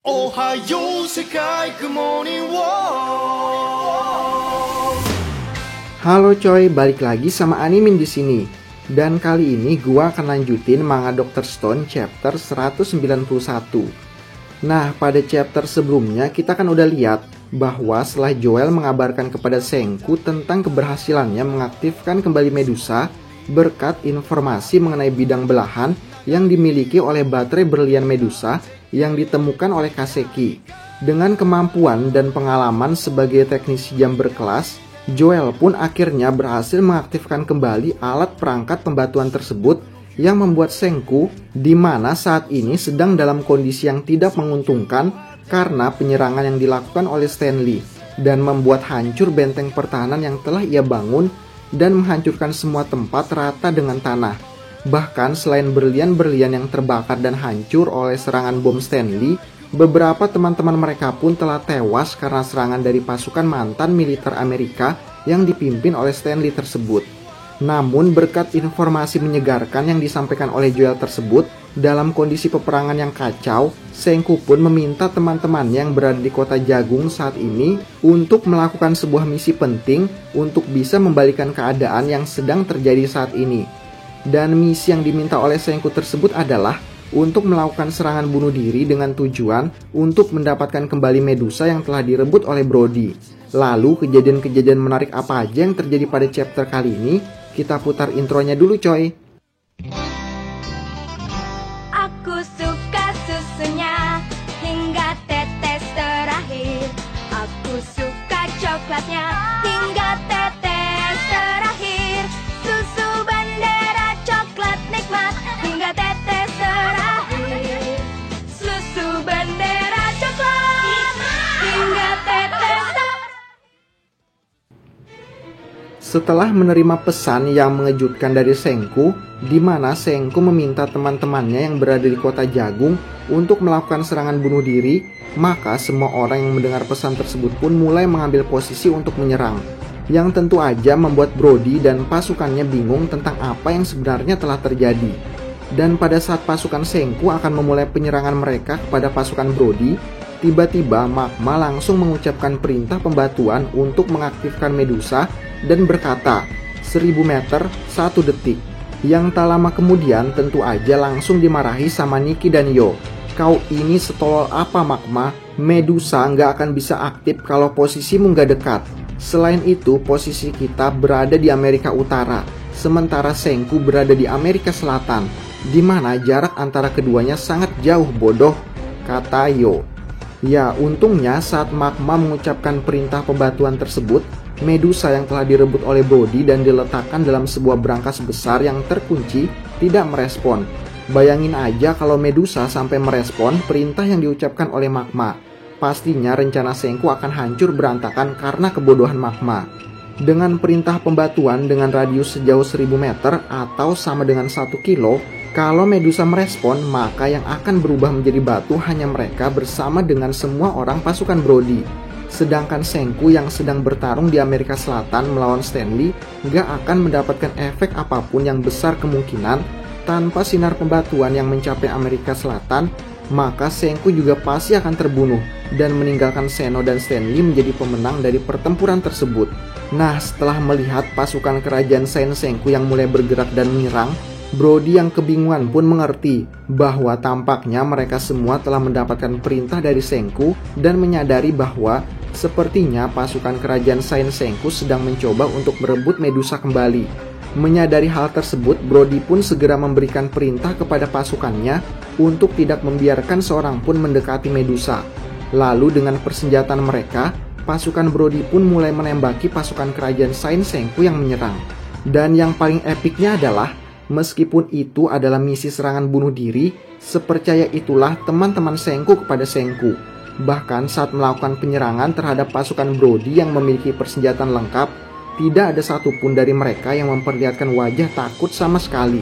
Ohayo Sekai Good Morning World. Halo coy, balik lagi sama Animin di sini. Dan kali ini gua akan lanjutin manga Dr. Stone chapter 191. Nah, pada chapter sebelumnya kita kan udah lihat bahwa setelah Joel mengabarkan kepada Senku tentang keberhasilannya mengaktifkan kembali Medusa berkat informasi mengenai bidang belahan yang dimiliki oleh baterai berlian Medusa yang ditemukan oleh Kaseki. Dengan kemampuan dan pengalaman sebagai teknisi jam berkelas, Joel pun akhirnya berhasil mengaktifkan kembali alat perangkat pembatuan tersebut yang membuat Senku di mana saat ini sedang dalam kondisi yang tidak menguntungkan karena penyerangan yang dilakukan oleh Stanley dan membuat hancur benteng pertahanan yang telah ia bangun dan menghancurkan semua tempat rata dengan tanah. Bahkan selain berlian-berlian yang terbakar dan hancur oleh serangan bom Stanley, beberapa teman-teman mereka pun telah tewas karena serangan dari pasukan mantan militer Amerika yang dipimpin oleh Stanley tersebut. Namun berkat informasi menyegarkan yang disampaikan oleh Joel tersebut, dalam kondisi peperangan yang kacau, Senku pun meminta teman-temannya yang berada di kota Jagung saat ini untuk melakukan sebuah misi penting untuk bisa membalikan keadaan yang sedang terjadi saat ini. Dan misi yang diminta oleh Senku tersebut adalah untuk melakukan serangan bunuh diri dengan tujuan untuk mendapatkan kembali Medusa yang telah direbut oleh Brody. Lalu kejadian-kejadian menarik apa aja yang terjadi pada chapter kali ini? Kita putar intronya dulu coy. Aku suka susunya hingga tetes terakhir. Aku suka coklatnya hingga tetes terakhir. Susu Bandera coklat nikmat hingga tetes terakhir. Susu Bandera coklat hingga tetes terakhir. Setelah menerima pesan yang mengejutkan dari Senku, di mana Senku meminta teman-temannya yang berada di kota Jagung untuk melakukan serangan bunuh diri, maka semua orang yang mendengar pesan tersebut pun mulai mengambil posisi untuk menyerang. Yang tentu aja membuat Brody dan pasukannya bingung tentang apa yang sebenarnya telah terjadi. Dan pada saat pasukan Senku akan memulai penyerangan mereka kepada pasukan Brody, tiba-tiba Magma langsung mengucapkan perintah pembatuan untuk mengaktifkan Medusa dan berkata, 1000 meter, 1 detik. Yang tak lama kemudian tentu aja langsung dimarahi sama Nikki dan Yo. Kau ini setolol apa Magma? Medusa nggak akan bisa aktif kalau posisimu nggak dekat. Selain itu, posisi kita berada di Amerika Utara, sementara Senku berada di Amerika Selatan, di mana jarak antara keduanya sangat jauh bodoh, kata Yo. Ya, untungnya saat Magma mengucapkan perintah pembatuan tersebut, Medusa yang telah direbut oleh Brody dan diletakkan dalam sebuah brankas besar yang terkunci tidak merespon. Bayangin aja kalau Medusa sampai merespon perintah yang diucapkan oleh Magma. Pastinya rencana Senku akan hancur berantakan karena kebodohan Magma. Dengan perintah pembatuan dengan radius sejauh 1000 meter atau sama dengan 1 kilo, kalau Medusa merespon, maka yang akan berubah menjadi batu hanya mereka bersama dengan semua orang pasukan Brody. Sedangkan Senku yang sedang bertarung di Amerika Selatan melawan Stanley gak akan mendapatkan efek apapun yang besar kemungkinan tanpa sinar pembatuan yang mencapai Amerika Selatan, maka Senku juga pasti akan terbunuh dan meninggalkan Seno dan Stanley menjadi pemenang dari pertempuran tersebut. Nah, setelah melihat pasukan kerajaan Saint Senku yang mulai bergerak dan menyerang, Brody yang kebingungan pun mengerti bahwa tampaknya mereka semua telah mendapatkan perintah dari Senku dan menyadari bahwa sepertinya pasukan kerajaan Saint Senku sedang mencoba untuk merebut Medusa kembali. Menyadari hal tersebut, Brody pun segera memberikan perintah kepada pasukannya untuk tidak membiarkan seorang pun mendekati Medusa. Lalu dengan persenjataan mereka, pasukan Brody pun mulai menembaki pasukan kerajaan Saint Senku yang menyerang. Dan yang paling epiknya adalah, meskipun itu adalah misi serangan bunuh diri, sepercaya itulah teman-teman Senku kepada Senku. Bahkan saat melakukan penyerangan terhadap pasukan Brody yang memiliki persenjataan lengkap, tidak ada satupun dari mereka yang memperlihatkan wajah takut sama sekali.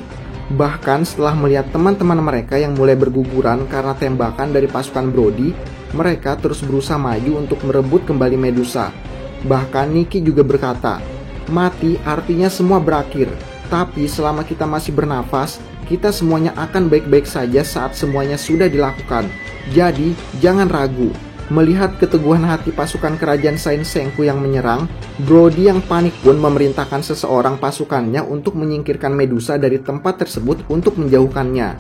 Bahkan setelah melihat teman-teman mereka yang mulai berguguran karena tembakan dari pasukan Brody, mereka terus berusaha maju untuk merebut kembali Medusa. Bahkan Nikki juga berkata, mati artinya semua berakhir. Tapi selama kita masih bernafas, kita semuanya akan baik-baik saja saat semuanya sudah dilakukan. Jadi, jangan ragu. Melihat keteguhan hati pasukan kerajaan Saint Sengku yang menyerang, Brody yang panik pun memerintahkan seseorang pasukannya untuk menyingkirkan Medusa dari tempat tersebut untuk menjauhkannya.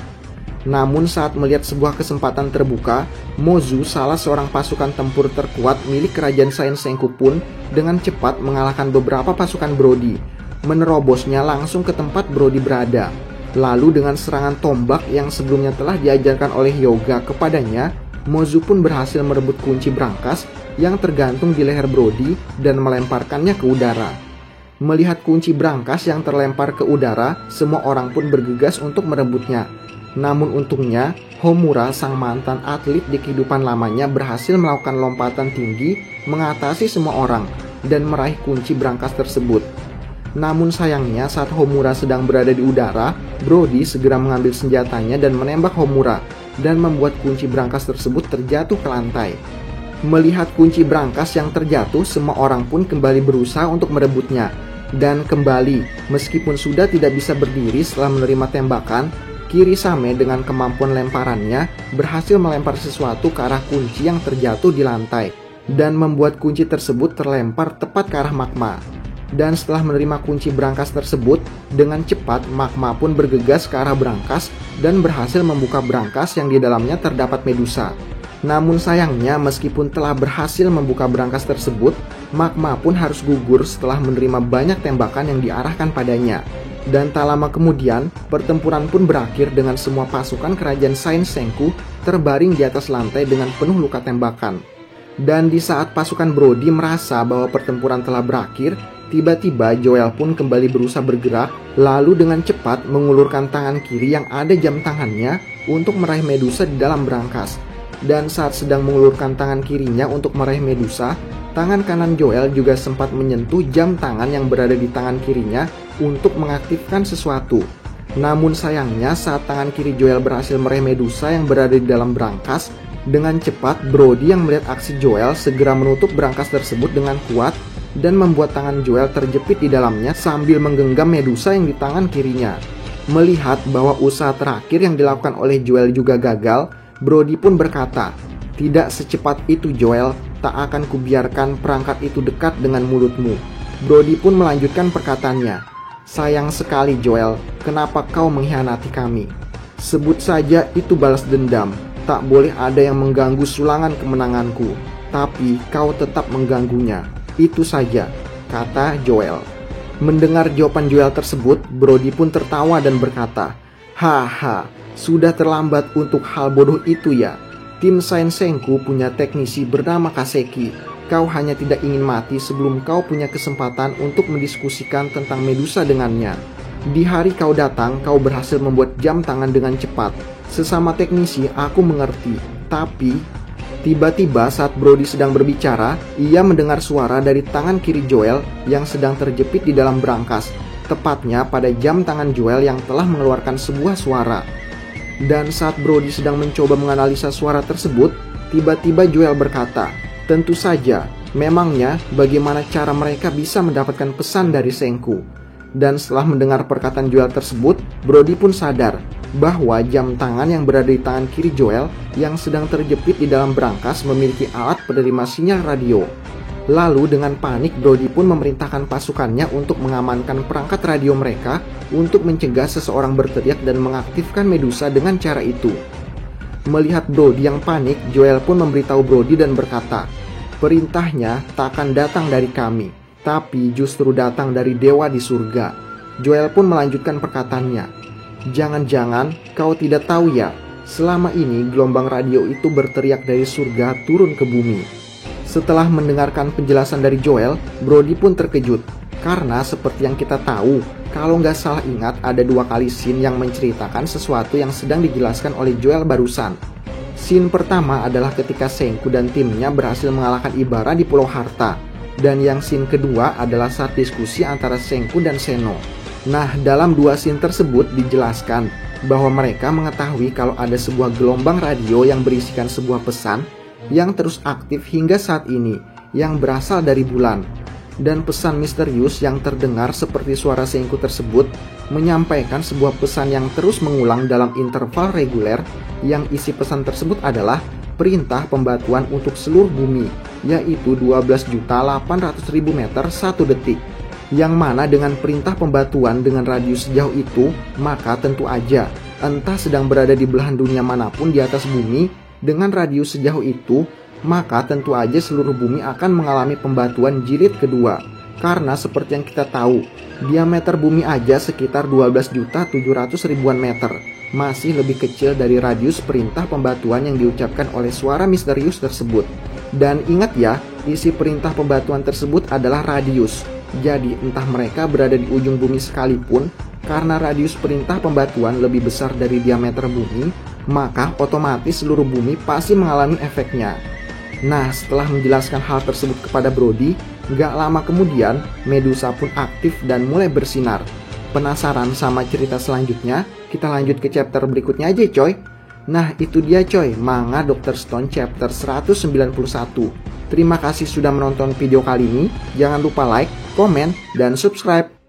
Namun saat melihat sebuah kesempatan terbuka, Mozu, salah seorang pasukan tempur terkuat milik kerajaan Saint Sengku pun dengan cepat mengalahkan beberapa pasukan Brody, menerobosnya langsung ke tempat Brody berada. Lalu dengan serangan tombak yang sebelumnya telah diajarkan oleh Hyuga kepadanya, Mozu pun berhasil merebut kunci brankas yang tergantung di leher Brody dan melemparkannya ke udara. Melihat kunci brankas yang terlempar ke udara, semua orang pun bergegas untuk merebutnya. Namun untungnya, Homura, sang mantan atlet di kehidupan lamanya, berhasil melakukan lompatan tinggi mengatasi semua orang dan meraih kunci brankas tersebut. Namun sayangnya saat Homura sedang berada di udara, Brody segera mengambil senjatanya dan menembak Homura dan membuat kunci brankas tersebut terjatuh ke lantai. Melihat kunci brankas yang terjatuh, semua orang pun kembali berusaha untuk merebutnya. Dan kembali, meskipun sudah tidak bisa berdiri setelah menerima tembakan, Kirisame dengan kemampuan lemparannya berhasil melempar sesuatu ke arah kunci yang terjatuh di lantai dan membuat kunci tersebut terlempar tepat ke arah magma. Dan setelah menerima kunci brankas tersebut, dengan cepat magma pun bergegas ke arah brankas dan berhasil membuka brankas yang di dalamnya terdapat Medusa. Namun sayangnya meskipun telah berhasil membuka brankas tersebut, magma pun harus gugur setelah menerima banyak tembakan yang diarahkan padanya. Dan tak lama kemudian, pertempuran pun berakhir dengan semua pasukan kerajaan Saint Sengku terbaring di atas lantai dengan penuh luka tembakan. Dan di saat pasukan Brody merasa bahwa pertempuran telah berakhir, tiba-tiba Joel pun kembali berusaha bergerak, lalu dengan cepat mengulurkan tangan kiri yang ada jam tangannya untuk meraih Medusa di dalam brankas. Dan saat sedang mengulurkan tangan kirinya untuk meraih Medusa, tangan kanan Joel juga sempat menyentuh jam tangan yang berada di tangan kirinya untuk mengaktifkan sesuatu. Namun sayangnya saat tangan kiri Joel berhasil meraih Medusa yang berada di dalam brankas, dengan cepat Brody yang melihat aksi Joel segera menutup brankas tersebut dengan kuat dan membuat tangan Joel terjepit di dalamnya sambil menggenggam Medusa yang di tangan kirinya. Melihat bahwa usaha terakhir yang dilakukan oleh Joel juga gagal, Brody pun berkata, "Tidak secepat itu Joel, tak akan kubiarkan perangkat itu dekat dengan mulutmu." Brody pun melanjutkan perkataannya, "Sayang sekali Joel, kenapa kau mengkhianati kami? Sebut saja itu balas dendam, tak boleh ada yang mengganggu sulangan kemenanganku, tapi kau tetap mengganggunya, itu saja," kata Joel. Mendengar jawaban Joel tersebut, Brody pun tertawa dan berkata, "Haha, sudah terlambat untuk hal bodoh itu ya. Tim Saint Sengku punya teknisi bernama Kaseki. Kau hanya tidak ingin mati sebelum kau punya kesempatan untuk mendiskusikan tentang Medusa dengannya. Di hari kau datang, kau berhasil membuat jam tangan dengan cepat. Sesama teknisi, aku mengerti. Tapi..." Tiba-tiba saat Brody sedang berbicara, ia mendengar suara dari tangan kiri Joel yang sedang terjepit di dalam brankas, tepatnya pada jam tangan Joel yang telah mengeluarkan sebuah suara. Dan saat Brody sedang mencoba menganalisa suara tersebut, tiba-tiba Joel berkata, "Tentu saja, memangnya bagaimana cara mereka bisa mendapatkan pesan dari Sengku?" Dan setelah mendengar perkataan Joel tersebut, Brody pun sadar bahwa jam tangan yang berada di tangan kiri Joel yang sedang terjepit di dalam brankas memiliki alat penerima sinyal radio. Lalu dengan panik, Brody pun memerintahkan pasukannya untuk mengamankan perangkat radio mereka untuk mencegah seseorang berteriak dan mengaktifkan Medusa dengan cara itu. Melihat Brody yang panik, Joel pun memberitahu Brody dan berkata, "Perintahnya tak akan datang dari kami, tapi justru datang dari dewa di surga." Joel pun melanjutkan perkataannya, "Jangan-jangan kau tidak tahu ya, selama ini gelombang radio itu berteriak dari surga turun ke bumi." Setelah mendengarkan penjelasan dari Joel, Brody pun terkejut. Karena seperti yang kita tahu, kalau nggak salah ingat ada 2 kali scene yang menceritakan sesuatu yang sedang dijelaskan oleh Joel barusan. Scene pertama adalah ketika Sengku dan timnya berhasil mengalahkan Ibara di Pulau Harta. Dan yang scene kedua adalah saat diskusi antara Sengku dan Seno. Nah, dalam 2 scene tersebut dijelaskan bahwa mereka mengetahui kalau ada sebuah gelombang radio yang berisikan sebuah pesan yang terus aktif hingga saat ini, yang berasal dari bulan. Dan pesan misterius yang terdengar seperti suara Senku tersebut menyampaikan sebuah pesan yang terus mengulang dalam interval reguler, yang isi pesan tersebut adalah perintah pembatuan untuk seluruh bumi, yaitu 12.800.000 meter 1 detik. Yang mana dengan perintah pembatuan dengan radius sejauh itu, maka tentu aja entah sedang berada di belahan dunia manapun di atas bumi, dengan radius sejauh itu, maka tentu aja seluruh bumi akan mengalami pembatuan jilid kedua. Karena seperti yang kita tahu, diameter bumi aja sekitar 12.700.000 meter, masih lebih kecil dari radius perintah pembatuan yang diucapkan oleh suara misterius tersebut. Dan ingat ya, isi perintah pembatuan tersebut adalah radius. Jadi entah mereka berada di ujung bumi sekalipun, karena radius perintah pembatuan lebih besar dari diameter bumi, maka otomatis seluruh bumi pasti mengalami efeknya. Nah, setelah menjelaskan hal tersebut kepada Brody, gak lama kemudian Medusa pun aktif dan mulai bersinar. Penasaran sama cerita selanjutnya? Kita lanjut ke chapter berikutnya aja coy. Nah, itu dia coy, manga Dr. Stone chapter 191. Terima kasih sudah menonton video kali ini. Jangan lupa like, komen, dan subscribe.